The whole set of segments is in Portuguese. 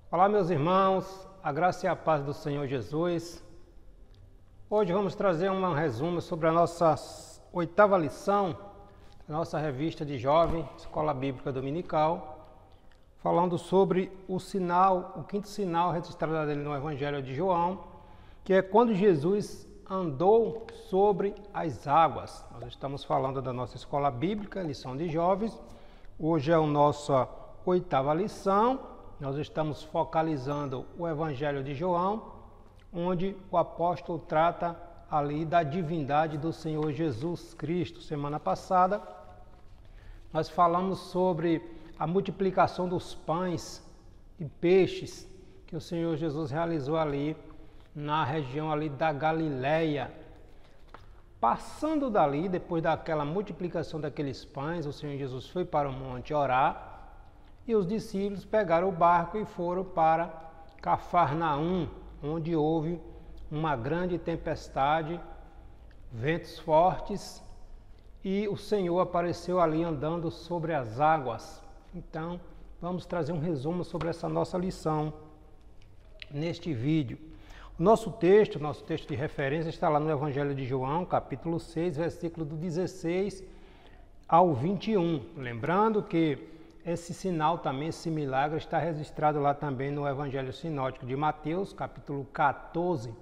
Olá, meus irmãos, a graça e a paz do Senhor Jesus. Hoje vamos trazer um resumo sobre a nossa 8ª lição, da nossa revista de jovem, Escola Bíblica Dominical, falando sobre o sinal, o 5º sinal registrado dele no Evangelho de João, que é quando Jesus andou sobre as águas. Nós estamos falando da nossa Escola Bíblica, lição de jovens. Hoje é a nossa 8ª lição. Nós estamos focalizando o Evangelho de João, onde o apóstolo trata ali da divindade do Senhor Jesus Cristo. Semana passada, nós falamos sobre a multiplicação dos pães e peixes que o Senhor Jesus realizou ali na região ali da Galileia. Passando dali, depois daquela multiplicação daqueles pães, o Senhor Jesus foi para o monte orar, e os discípulos pegaram o barco e foram para Cafarnaum, onde houve uma grande tempestade, ventos fortes, e o Senhor apareceu ali andando sobre as águas. Então, vamos trazer um resumo sobre essa nossa lição neste vídeo. O nosso texto de referência está lá no Evangelho de João, capítulo 6, versículo do 16 ao 21. Lembrando que esse sinal também, esse milagre, está registrado lá também no Evangelho Sinótico de Mateus, capítulo 14,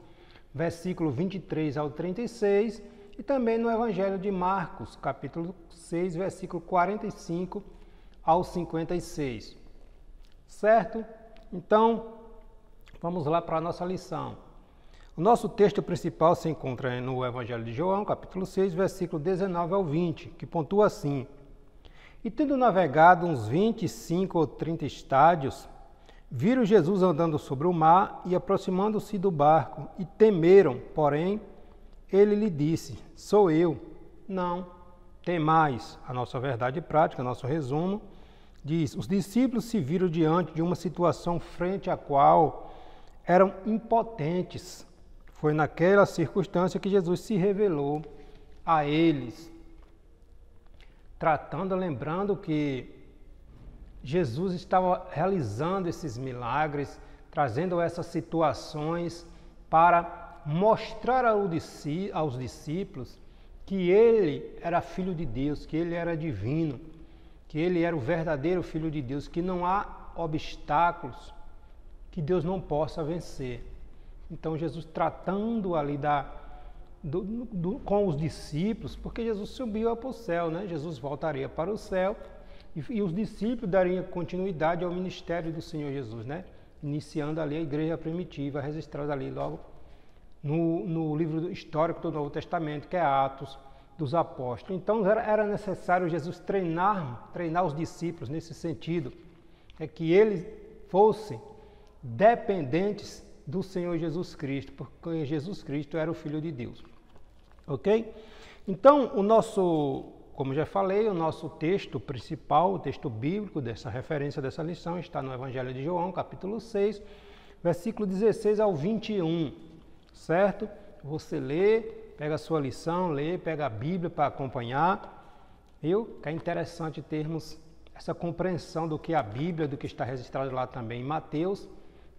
versículo 23 ao 36, e também no Evangelho de Marcos, capítulo 6, versículo 45 ao 56. Certo? Então, vamos lá para a nossa lição. O nosso texto principal se encontra no Evangelho de João, capítulo 6, versículo 19 ao 20, que pontua assim: E tendo navegado uns 25 ou 30 estádios, viram Jesus andando sobre o mar e aproximando-se do barco, e temeram, porém, ele lhe disse: Sou eu. Não temais. A nossa verdade prática, nosso resumo, diz: Os discípulos se viram diante de uma situação frente à qual eram impotentes. Foi naquela circunstância que Jesus se revelou a eles, lembrando que Jesus estava realizando esses milagres, trazendo essas situações para mostrar aos discípulos que ele era filho de Deus, que ele era divino, que ele era o verdadeiro filho de Deus, que não há obstáculos que Deus não possa vencer. Então Jesus tratando ali com os discípulos, porque Jesus subiu para o céu, né? Jesus voltaria para o céu e os discípulos dariam continuidade ao ministério do Senhor Jesus, né? Iniciando ali a igreja primitiva, registrada ali logo no livro histórico do Novo Testamento, que é Atos dos Apóstolos. Então era necessário Jesus treinar os discípulos nesse sentido, é que eles fossem dependentes do Senhor Jesus Cristo, porque Jesus Cristo era o Filho de Deus. Ok? Então, como já falei, o nosso texto principal, o texto bíblico dessa referência dessa lição, está no Evangelho de João, capítulo 6, versículo 16 ao 21, certo? Você lê, pega a sua lição, pega a Bíblia para acompanhar, viu? Que é interessante termos essa compreensão do que é a Bíblia, do que está registrado lá também em Mateus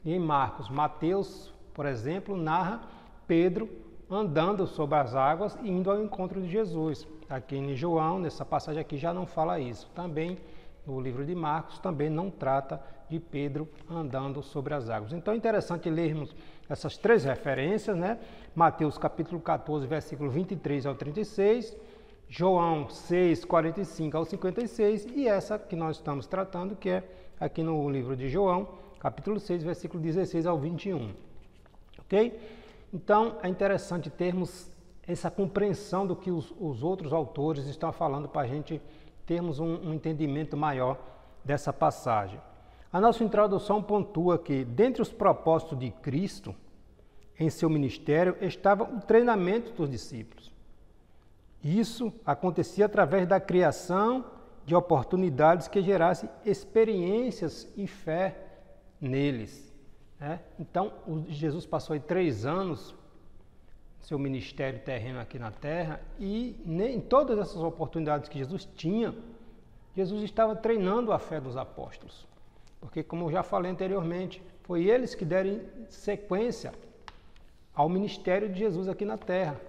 e em Marcos. Mateus, por exemplo, narra Pedro andando sobre as águas e indo ao encontro de Jesus. Aqui em João, nessa passagem aqui, já não fala isso. Também no livro de Marcos, também não trata de Pedro andando sobre as águas. Então é interessante lermos essas 3 referências, né? Mateus capítulo 14, versículo 23 ao 36, João 6, 45 ao 56 e essa que nós estamos tratando, que é aqui no livro de João, capítulo 6, versículo 16 ao 21. Ok? Então, é interessante termos essa compreensão do que os outros autores estão falando para a gente termos um entendimento maior dessa passagem. A nossa introdução pontua que, dentre os propósitos de Cristo em seu ministério, estava o treinamento dos discípulos. Isso acontecia através da criação de oportunidades que gerassem experiências e fé neles. Então, Jesus passou aí 3 anos seu ministério terreno aqui na terra e em todas essas oportunidades que Jesus tinha, Jesus estava treinando a fé dos apóstolos. Porque, como eu já falei anteriormente, Foi eles que deram sequência ao ministério de Jesus aqui na terra,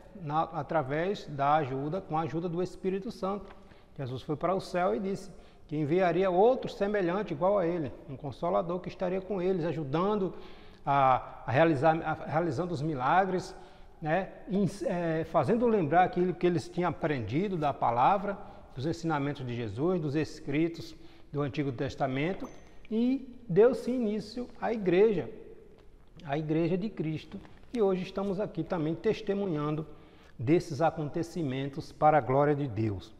através da ajuda, com a ajuda do Espírito Santo. Jesus foi para o céu e disse que enviaria outro semelhante, igual a ele, um consolador que estaria com eles, ajudando realizando os milagres, né? Fazendo lembrar aquilo que eles tinham aprendido da palavra, dos ensinamentos de Jesus, dos escritos do Antigo Testamento, e deu-se início à igreja de Cristo. E hoje estamos aqui também testemunhando desses acontecimentos para a glória de Deus.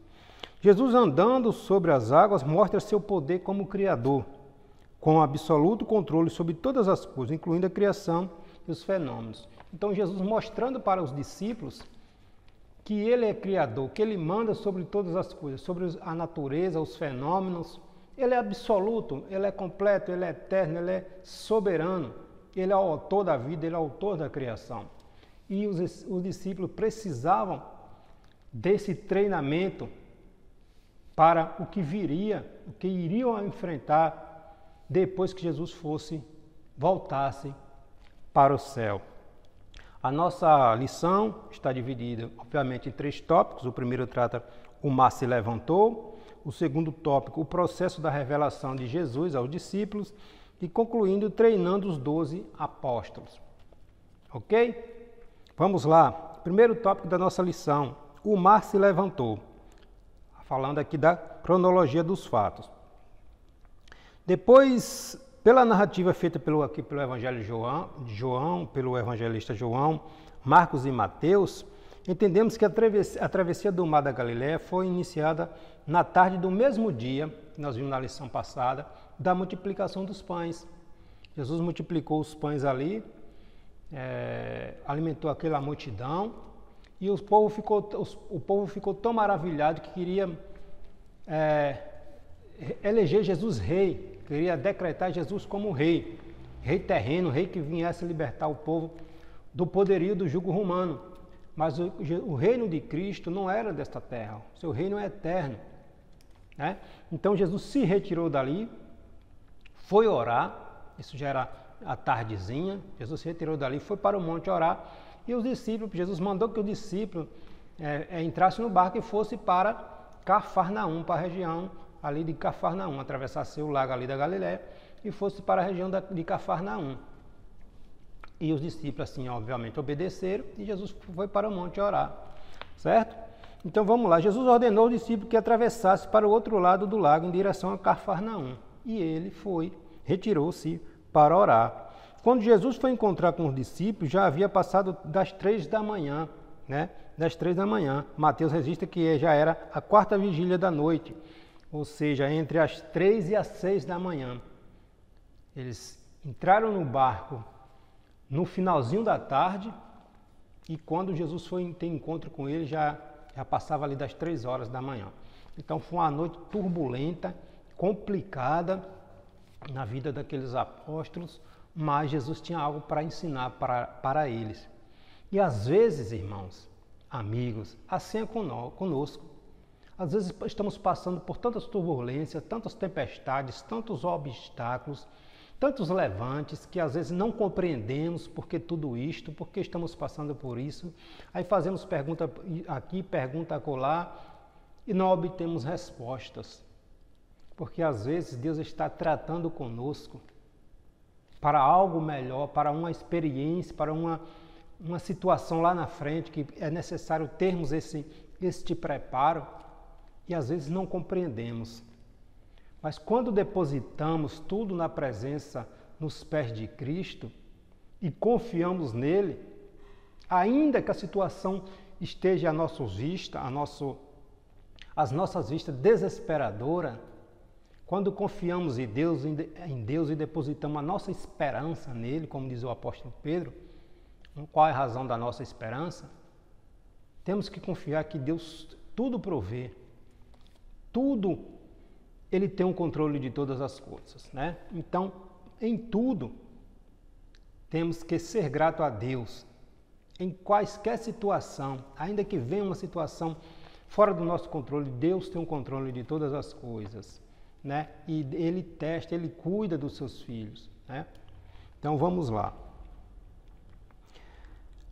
Jesus, andando sobre as águas, mostra seu poder como Criador, com absoluto controle sobre todas as coisas, incluindo a criação e os fenômenos. Então, Jesus mostrando para os discípulos que Ele é Criador, que Ele manda sobre todas as coisas, sobre a natureza, os fenômenos. Ele é absoluto, Ele é completo, Ele é eterno, Ele é soberano. Ele é o autor da vida, Ele é o autor da criação. E os discípulos precisavam desse treinamento para o que viria, o que iriam enfrentar depois que Jesus voltasse para o céu. A nossa lição está dividida, obviamente, em 3 tópicos. O primeiro trata o mar se levantou. O segundo tópico, o processo da revelação de Jesus aos discípulos. E concluindo, treinando os 12 apóstolos. Ok? Vamos lá. Primeiro tópico da nossa lição, o mar se levantou. Falando aqui da cronologia dos fatos. Depois, pela narrativa feita pelo Evangelho de João, pelo evangelista João, Marcos e Mateus, entendemos que a travessia do Mar da Galileia foi iniciada na tarde do mesmo dia, que nós vimos na lição passada, da multiplicação dos pães. Jesus multiplicou os pães ali, alimentou aquela multidão, e o povo ficou tão maravilhado que queria eleger Jesus rei, queria decretar Jesus como rei terreno, rei que viesse libertar o povo do poderio do jugo romano. Mas o reino de Cristo não era desta terra, o seu reino é eterno, né? Então Jesus se retirou dali, foi orar, isso já era a tardezinha, Jesus se retirou dali, foi para o monte orar, e os discípulos, Jesus mandou que o discípulo entrasse no barco e fosse para Cafarnaum, para a região ali de Cafarnaum, atravessasse o lago ali da Galileia e fosse para a região de Cafarnaum. E os discípulos, assim, obviamente, obedeceram e Jesus foi para o monte orar, certo? Então vamos lá, Jesus ordenou ao discípulo que atravessasse para o outro lado do lago em direção a Cafarnaum. E ele retirou-se para orar. Quando Jesus foi encontrar com os discípulos, já havia passado das 3 da manhã, né? Das 3 da manhã. Mateus registra que já era a 4ª vigília da noite, ou seja, entre as 3 e as 6 da manhã. Eles entraram no barco no finalzinho da tarde e quando Jesus foi ter encontro com eles, já passava ali das 3 horas da manhã. Então foi uma noite turbulenta, complicada na vida daqueles apóstolos, mas Jesus tinha algo para ensinar para eles. E às vezes, irmãos, amigos, assim é conosco. Às vezes estamos passando por tantas turbulências, tantas tempestades, tantos obstáculos, tantos levantes, que às vezes não compreendemos por que tudo isto, por que estamos passando por isso. Aí fazemos pergunta aqui, pergunta acolá, e não obtemos respostas. Porque às vezes Deus está tratando conosco para algo melhor, para uma experiência, para uma situação lá na frente, que é necessário termos este preparo, e às vezes não compreendemos. Mas quando depositamos tudo na presença, nos pés de Cristo, e confiamos nele, ainda que a situação esteja às nossas vistas desesperadora, quando confiamos em Deus e depositamos a nossa esperança nele, como diz o apóstolo Pedro, qual é a razão da nossa esperança? Temos que confiar que Deus tudo provê, tudo, Ele tem um controle de todas as coisas, né? Então, em tudo, temos que ser grato a Deus, em quaisquer situação, ainda que venha uma situação fora do nosso controle, Deus tem um controle de todas as coisas, né? E Ele testa, Ele cuida dos seus filhos, né? Então vamos lá.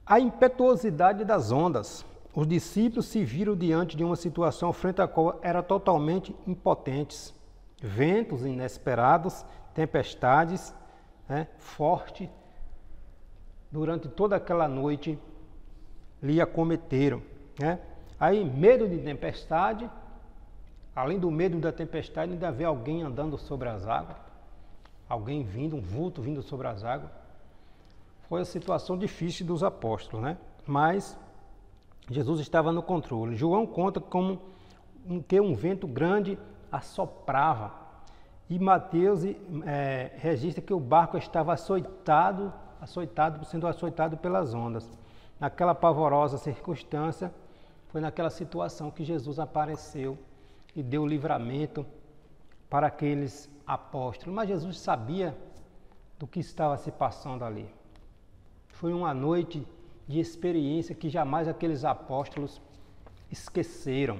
A impetuosidade das ondas. Os discípulos se viram diante de uma situação frente à qual eram totalmente impotentes. Ventos inesperados, tempestades, forte, durante toda aquela noite lhe acometeram. Aí, medo de tempestade, além do medo da tempestade, ainda vê alguém andando sobre as águas, alguém vindo, um vulto vindo sobre as águas. Foi a situação difícil dos apóstolos, Mas Jesus estava no controle. João conta como que um vento grande assoprava. E Mateus registra que o barco estava sendo açoitado pelas ondas. Naquela pavorosa circunstância, foi naquela situação que Jesus apareceu e deu livramento para aqueles apóstolos. Mas Jesus sabia do que estava se passando ali. Foi uma noite de experiência que jamais aqueles apóstolos esqueceram.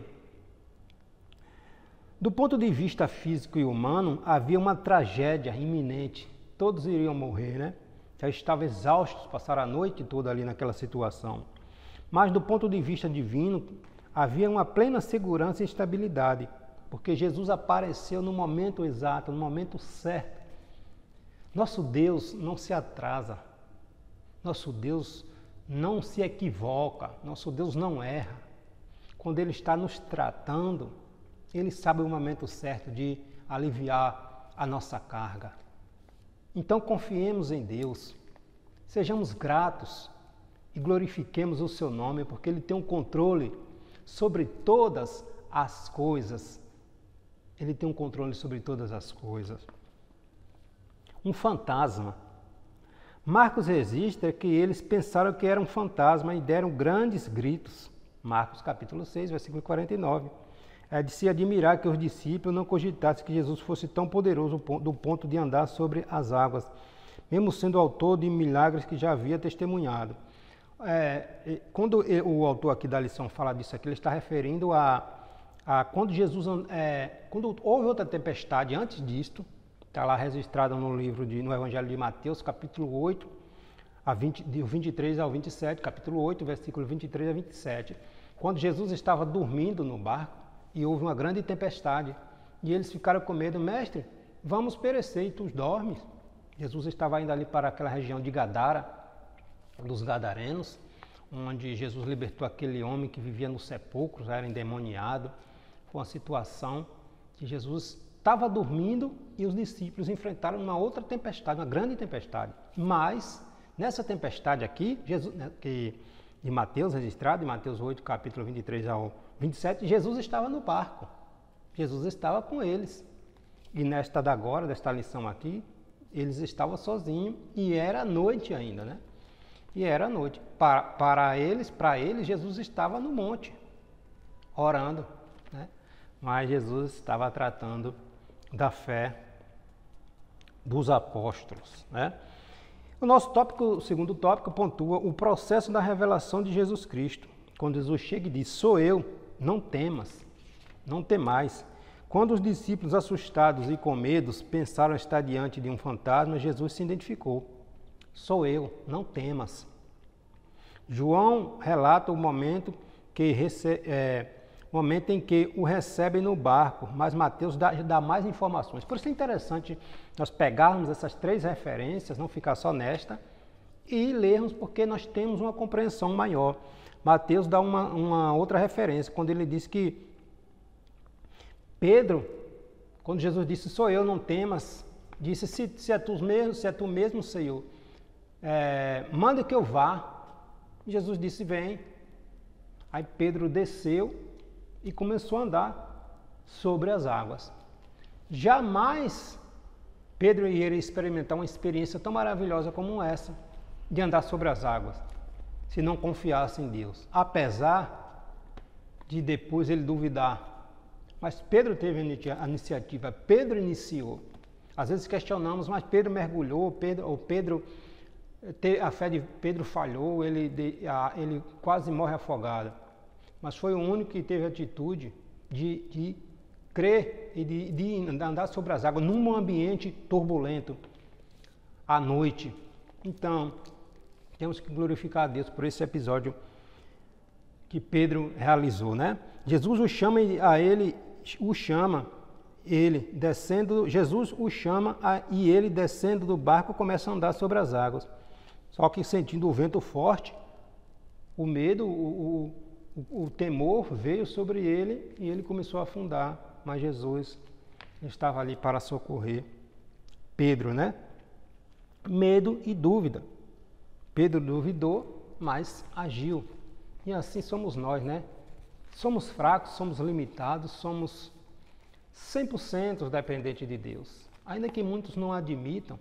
Do ponto de vista físico e humano, havia uma tragédia iminente. Todos iriam morrer, Já estavam exaustos, passaram a noite toda ali naquela situação. Mas do ponto de vista divino, havia uma plena segurança e estabilidade, porque Jesus apareceu no momento exato, no momento certo. Nosso Deus não se atrasa. Nosso Deus não se equivoca, nosso Deus não erra. Quando Ele está nos tratando, Ele sabe o momento certo de aliviar a nossa carga. Então confiemos em Deus, sejamos gratos e glorifiquemos o Seu nome, porque Ele tem um controle sobre todas as coisas. Ele tem um controle sobre todas as coisas. Um fantasma. Marcos registra que eles pensaram que era um fantasma e deram grandes gritos. Marcos capítulo 6, versículo 49. É de se admirar que os discípulos não cogitassem que Jesus fosse tão poderoso do ponto de andar sobre as águas, mesmo sendo autor de milagres que já havia testemunhado. Quando o autor aqui da lição fala disso aqui, ele está referindo a quando Jesus, quando houve outra tempestade antes disto. Está lá registrado no Evangelho de Mateus, capítulo 8, do 23 ao 27, capítulo 8, versículo 23 a 27. Quando Jesus estava dormindo no barco e houve uma grande tempestade, e eles ficaram com medo, mestre, vamos perecer e tu dormes. Jesus estava indo ali para aquela região de Gadara, dos Gadarenos, onde Jesus libertou aquele homem que vivia nos sepulcros, era endemoniado. Foi uma situação que Jesus estava dormindo e os discípulos enfrentaram uma outra tempestade, uma grande tempestade. Mas, nessa tempestade aqui, de Mateus, registrado em Mateus 8, capítulo 23 ao 27, Jesus estava no barco. Jesus estava com eles. E desta lição aqui, eles estavam sozinhos e era noite ainda, E era noite. Para eles, Jesus estava no monte, orando, Mas Jesus estava tratando da fé dos apóstolos, O segundo tópico, pontua o processo da revelação de Jesus Cristo. Quando Jesus chega e diz, sou eu, não temas, não temais. Quando os discípulos, assustados e com medos, pensaram estar diante de um fantasma, Jesus se identificou. Sou eu, não temas. João relata o momento em que o recebem no barco, mas Mateus dá mais informações. Por isso é interessante nós pegarmos essas três referências, não ficar só nesta, e lermos, porque nós temos uma compreensão maior. Mateus dá uma outra referência, quando ele diz que Pedro, quando Jesus disse, sou eu, não temas, disse, se é tu mesmo, Senhor, manda que eu vá. E Jesus disse, vem. Aí Pedro desceu e começou a andar sobre as águas. Jamais Pedro iria experimentar uma experiência tão maravilhosa como essa, de andar sobre as águas, se não confiasse em Deus. Apesar de depois ele duvidar. Mas Pedro teve a iniciativa, Pedro iniciou. Às vezes questionamos, mas Pedro mergulhou, a fé de Pedro falhou, ele quase morre afogado. Mas foi o único que teve a atitude de crer e de andar sobre as águas num ambiente turbulento. à noite. Então, temos que glorificar a Deus por esse episódio que Pedro realizou, né? Jesus o chama e ele descendo do barco começa a andar sobre as águas. Só que sentindo o vento forte, o medo, o temor veio sobre ele e ele começou a afundar. Mas Jesus estava ali para socorrer Pedro, né? Medo e dúvida. Pedro duvidou, mas agiu. E assim somos nós, né? Somos fracos, somos limitados, somos 100% dependentes de Deus. Ainda que muitos não admitam,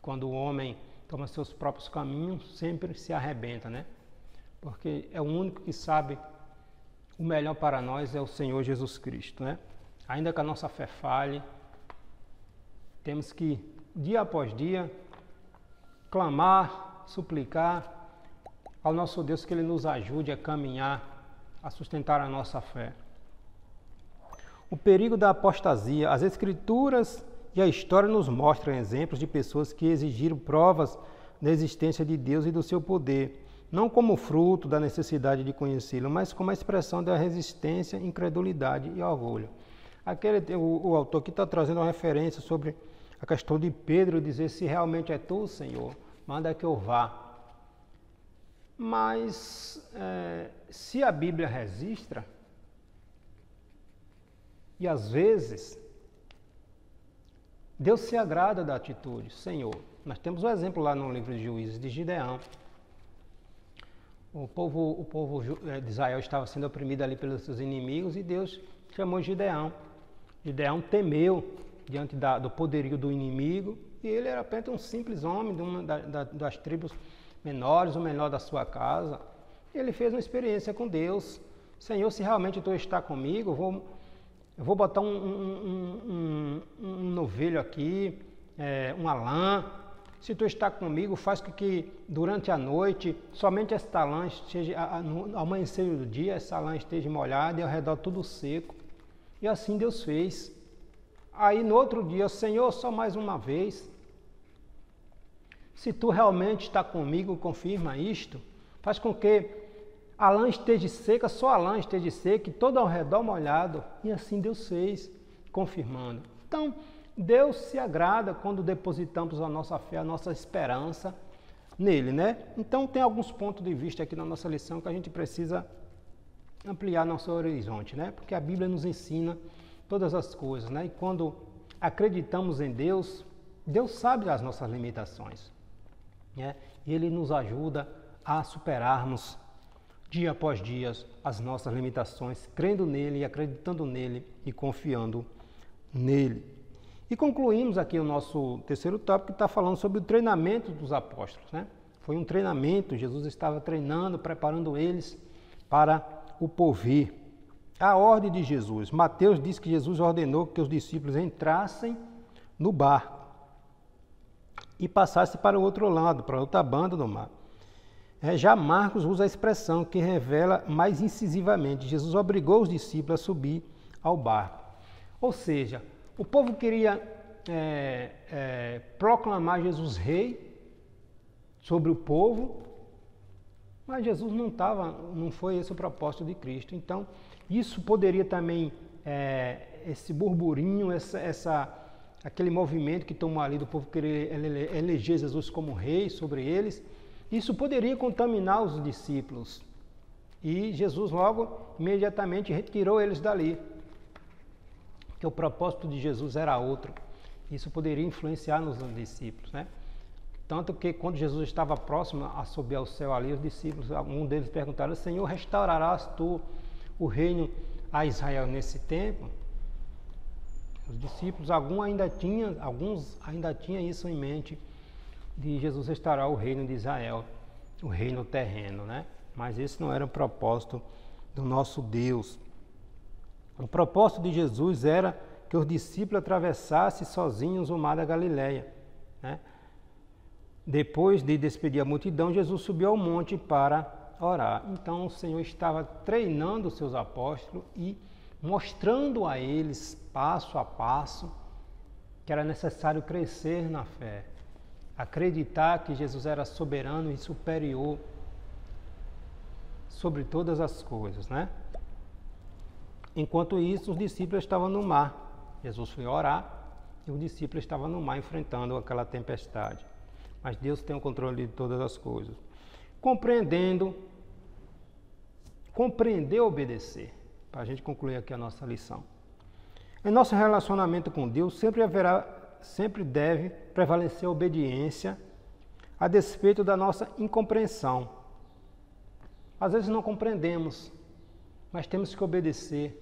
quando o homem toma seus próprios caminhos, sempre se arrebenta, né? Porque é o único que sabe o melhor para nós é o Senhor Jesus Cristo, né? Ainda que a nossa fé falhe, temos que, dia após dia, clamar, suplicar ao nosso Deus que Ele nos ajude a caminhar, a sustentar a nossa fé. O perigo da apostasia. As Escrituras e a história nos mostram exemplos de pessoas que exigiram provas da existência de Deus e do seu poder, não como fruto da necessidade de conhecê-lo, mas como a expressão da resistência, incredulidade e orgulho. O autor aqui está trazendo uma referência sobre a questão de Pedro dizer: se realmente é tu, Senhor, manda que eu vá. Mas se a Bíblia registra, e às vezes Deus se agrada da atitude. Senhor, nós temos um exemplo lá no livro de Juízes de Gideão. O povo de Israel estava sendo oprimido ali pelos seus inimigos e Deus chamou Gideão. Gideão temeu diante do poderio do inimigo e ele era apenas um simples homem de uma das tribos menores, o menor da sua casa. Ele fez uma experiência com Deus. Senhor, se realmente tu está comigo, eu vou botar um novilho aqui, uma lã. Se tu está comigo, faz com que durante a noite, somente esta lã esteja, no amanhecer do dia, essa lã esteja molhada e ao redor tudo seco. E assim Deus fez. Aí no outro dia, Senhor, só mais uma vez, se tu realmente está comigo, confirma isto, faz com que a lã esteja seca, só a lã esteja seca e todo ao redor molhado. E assim Deus fez, confirmando. Então, Deus se agrada quando depositamos a nossa fé, a nossa esperança nele, né? Então, tem alguns pontos de vista aqui na nossa lição que a gente precisa ampliar nosso horizonte, né? Porque a Bíblia nos ensina todas as coisas, né? E quando acreditamos em Deus, Deus sabe das nossas limitações, né? E Ele nos ajuda a superarmos dia após dia as nossas limitações, crendo nele, acreditando nele e confiando nele. E concluímos aqui o nosso terceiro tópico, que está falando sobre o treinamento dos apóstolos, né? Foi um treinamento, Jesus estava treinando, preparando eles para o porvir. A ordem de Jesus. Mateus diz que Jesus ordenou que os discípulos entrassem no barco e passassem para o outro lado, para a outra banda do mar. Já Marcos usa a expressão que revela mais incisivamente. Jesus obrigou os discípulos a subir ao barco. Ou seja, o povo queria proclamar Jesus rei sobre o povo, mas Jesus não foi esse o propósito de Cristo. Então, isso poderia também, esse burburinho, aquele movimento que tomou ali do povo querer eleger Jesus como rei sobre eles, isso poderia contaminar os discípulos. E Jesus logo, imediatamente, retirou eles dali. Porque o propósito de Jesus era outro. Isso poderia influenciar nos discípulos, né? Tanto que quando Jesus estava próximo a subir ao céu ali, os discípulos, um deles perguntaram: Senhor, restaurarás tu o reino a Israel nesse tempo? Os discípulos, alguns ainda tinham isso em mente, de Jesus restaurar o reino de Israel, o reino terreno, né? Mas esse não era o propósito do nosso Deus. O propósito de Jesus era que os discípulos atravessassem sozinhos o mar da Galileia, né? Depois de despedir a multidão, Jesus subiu ao monte para orar. Então o Senhor estava treinando os seus apóstolos e mostrando a eles, passo a passo, que era necessário crescer na fé. acreditar que Jesus era soberano e superior sobre todas as coisas, né? Enquanto isso, os discípulos estavam no mar. Jesus foi orar e os discípulos estavam no mar enfrentando aquela tempestade. Mas Deus tem o controle de todas as coisas. Compreender e obedecer. Para a gente concluir aqui a nossa lição. Em nosso relacionamento com Deus, sempre deve prevalecer a obediência a despeito da nossa incompreensão. Às vezes não compreendemos, mas temos que obedecer,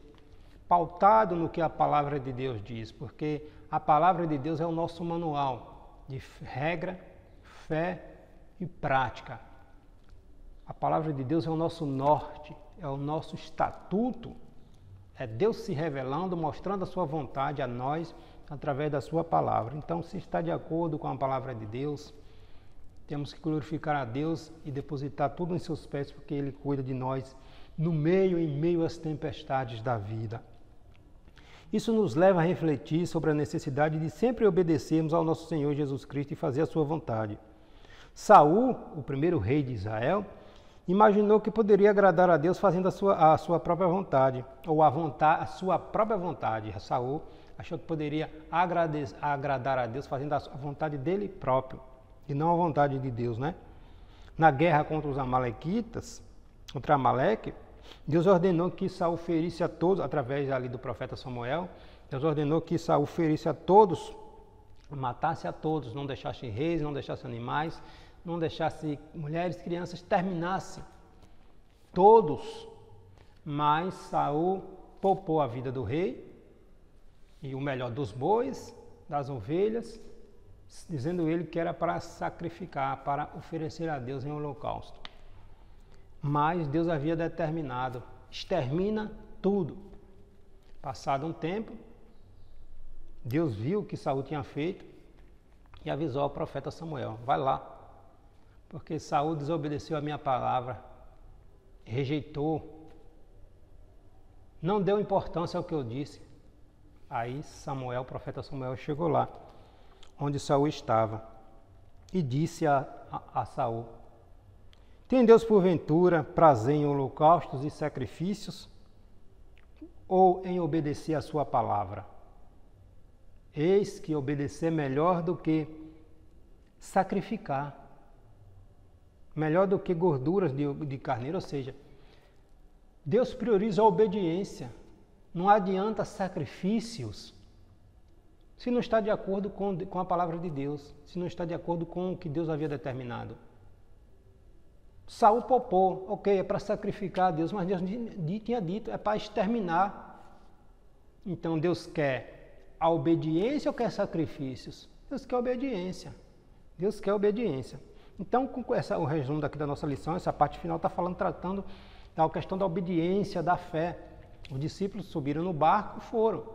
pautado no que a palavra de Deus diz, porque a palavra de Deus é o nosso manual de regra, fé e prática. A palavra de Deus é o nosso norte, é o nosso estatuto, é Deus se revelando, mostrando a sua vontade a nós através da sua palavra. Então, se está de acordo com a palavra de Deus, temos que glorificar a Deus e depositar tudo em seus pés, porque Ele cuida de nós em meio às tempestades da vida. Isso nos leva a refletir sobre a necessidade de sempre obedecermos ao nosso Senhor Jesus Cristo e fazer a sua vontade. Saul, o primeiro rei de Israel, imaginou que poderia agradar a Deus fazendo a sua própria vontade, ou a sua própria vontade. Saul achou que poderia agradar a Deus fazendo a vontade dele próprio, e não a vontade de Deus, né? Na guerra contra os amalequitas, contra Amaleque, Deus ordenou que Saul ferisse a todos, através ali do profeta Samuel, Deus ordenou que Saul ferisse a todos, matasse a todos, não deixasse reis, não deixasse animais, não deixasse mulheres, crianças, terminasse todos. Mas Saul poupou a vida do rei e o melhor dos bois, das ovelhas, dizendo ele que era para sacrificar, para oferecer a Deus em holocausto. Mas Deus havia determinado, extermina tudo. Passado um tempo, Deus viu o que Saul tinha feito e avisou ao profeta Samuel, vai lá, porque Saul desobedeceu a minha palavra, rejeitou, não deu importância ao que eu disse. Aí Samuel, o profeta Samuel, chegou lá, onde Saul estava, e disse a Saul, tem Deus porventura prazer em holocaustos e sacrifícios, ou em obedecer a sua palavra? Eis que obedecer é melhor do que sacrificar, melhor do que gorduras de carneiro, ou seja, Deus prioriza a obediência, não adianta sacrifícios se não está de acordo com a palavra de Deus, se não está de acordo com o que Deus havia determinado. Saul poupou, ok, é para sacrificar a Deus, mas Deus tinha dito, é para exterminar. Então Deus quer a obediência ou quer sacrifícios? Deus quer obediência. Deus quer obediência. Então, com o resumo daqui da nossa lição, essa parte final está tratando da questão da obediência, da fé. Os discípulos subiram no barco e foram.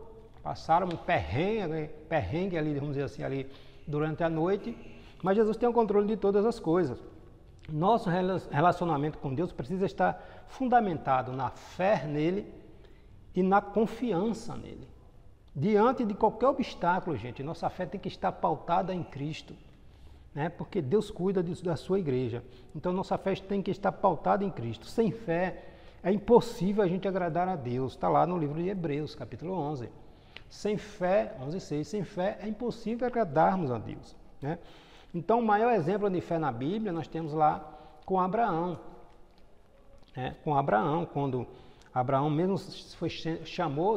Passaram um perrengue ali, vamos dizer assim, ali durante a noite, mas Jesus tem o controle de todas as coisas. Nosso relacionamento com Deus precisa estar fundamentado na fé nele e na confiança nele. Diante de qualquer obstáculo, gente, nossa fé tem que estar pautada em Cristo, né? Porque Deus cuida da sua igreja. Então nossa fé tem que estar pautada em Cristo. Sem fé é impossível a gente agradar a Deus. Está lá no livro de Hebreus, capítulo 11. Sem fé, 11:6, sem fé é impossível agradarmos a Deus, né? Então, o maior exemplo de fé na Bíblia nós temos lá com Abraão. Né? Com Abraão, quando Abraão mesmo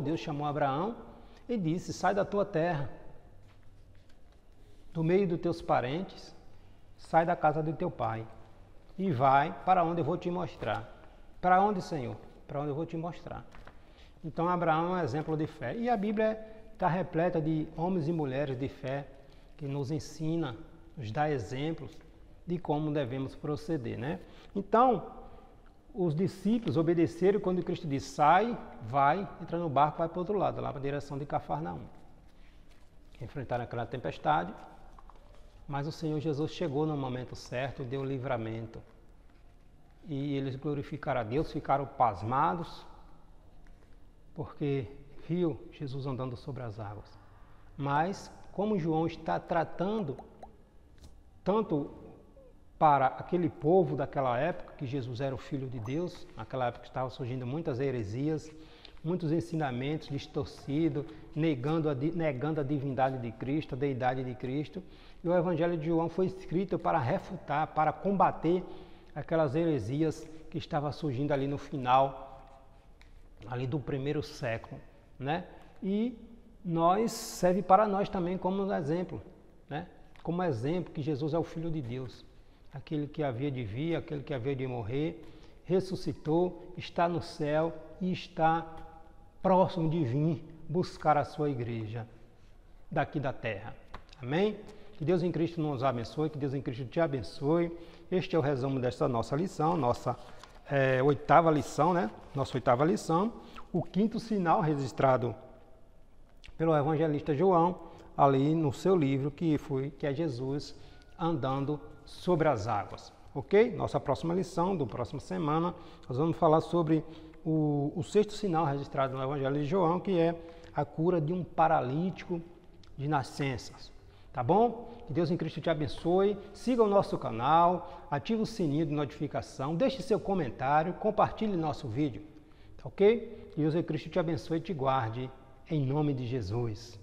Deus chamou Abraão e disse, sai da tua terra, do meio dos teus parentes, sai da casa do teu pai e vai para onde eu vou te mostrar. Para onde, Senhor? Para onde eu vou te mostrar. Então, Abraão é um exemplo de fé. E a Bíblia está repleta de homens e mulheres de fé que nos ensina, nos dá exemplos de como devemos proceder, né? Então, os discípulos obedeceram quando Cristo disse, sai, vai, entra no barco, vai para o outro lado, lá para a direção de Cafarnaum. Enfrentaram aquela tempestade, mas o Senhor Jesus chegou no momento certo, deu livramento. E eles glorificaram a Deus, ficaram pasmados, porque viu Jesus andando sobre as águas. Mas, como João está tratando tanto para aquele povo daquela época, que Jesus era o Filho de Deus, naquela época estavam surgindo muitas heresias, muitos ensinamentos distorcidos, negando a divindade de Cristo, a deidade de Cristo. E o Evangelho de João foi escrito para refutar, para combater aquelas heresias que estavam surgindo ali no final, ali do primeiro século, né? E serve para nós também como exemplo, né? Como exemplo que Jesus é o Filho de Deus, aquele que havia de vir, aquele que havia de morrer, ressuscitou, está no céu e está próximo de vir buscar a sua igreja daqui da terra. Amém? Que Deus em Cristo nos abençoe, que Deus em Cristo te abençoe. Este é o resumo desta nossa lição, nossa oitava lição, né? Nossa oitava lição, o quinto sinal registrado pelo evangelista João, ali no seu livro, que é Jesus andando sobre as águas. Ok? Nossa próxima lição, da próxima semana, nós vamos falar sobre o sexto sinal registrado no Evangelho de João, que é a cura de um paralítico de nascenças. Tá bom? Que Deus em Cristo te abençoe. Siga o nosso canal, ative o sininho de notificação, deixe seu comentário, compartilhe nosso vídeo. Tá ok? Que Deus em Cristo te abençoe e te guarde, em nome de Jesus.